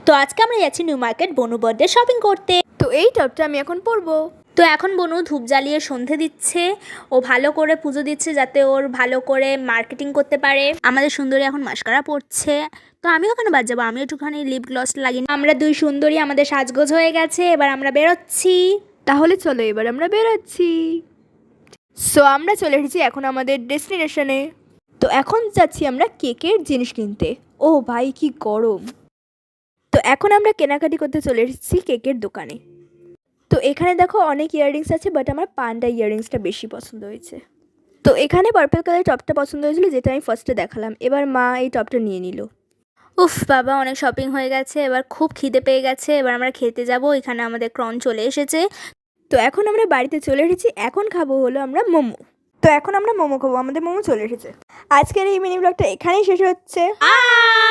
তো আজকে আমরা যাচ্ছি নিউ মার্কেট বনু বার্থডে শপিং করতে। তো এই টপটা আমি এখন পরবো। তো এখন বনু ধূপ জ্বালিয়ে সন্ধে দিচ্ছে, ও ভালো করে পুজো দিচ্ছে যাতে ওর ভালো করে মার্কেটিং করতে পারে। আমাদের সুন্দরী এখন মাস্কারা পড়ছে, তো আমিও ওখানে বাদ যাবো, আমি একটুখানি লিপ গ্লস লাগিয়ে। আমরা দুই সুন্দরী, আমাদের সাজগোজ হয়ে গেছে, এবার আমরা বেরোচ্ছি। তাহলে চলো এবার আমরা বেরোচ্ছি। সো আমরা চলে এসেছি এখন আমাদের ডেস্টিনেশনে। তো এখন যাচ্ছি আমরা কেকের জিনিস কিনতে। ও ভাই কি গরম। তো এখন আমরা কেনাকাটি করতে চলে এসেছি কেকের দোকানে। তো এখানে দেখো অনেক ইয়াররিংস আছে, বাট আমার পান্ডা ইয়াররিংসটা বেশি পছন্দ হয়েছে। তো এখানে পার্পল কালার টপটা পছন্দ হয়েছিল, যেটা আমি ফার্স্টে দেখালাম। এবার মা এই টপটা নিয়ে নিল। উফ বাবা, অনেক শপিং হয়ে গেছে, এবার খুব খিদে পেয়ে গেছে, এবার আমরা খেতে যাব। এখানে আমাদের ক্রন চলে এসেছে। তো এখন আমরা বাড়িতে চলে এসেছি, এখন খাবো হলো আমরা মোমো। তো এখন আমরা মোমো খাবো, আমাদের মোমো চলে এসেছে। আজকের এই মিনি ব্লগটা এখানেই শেষ হচ্ছে।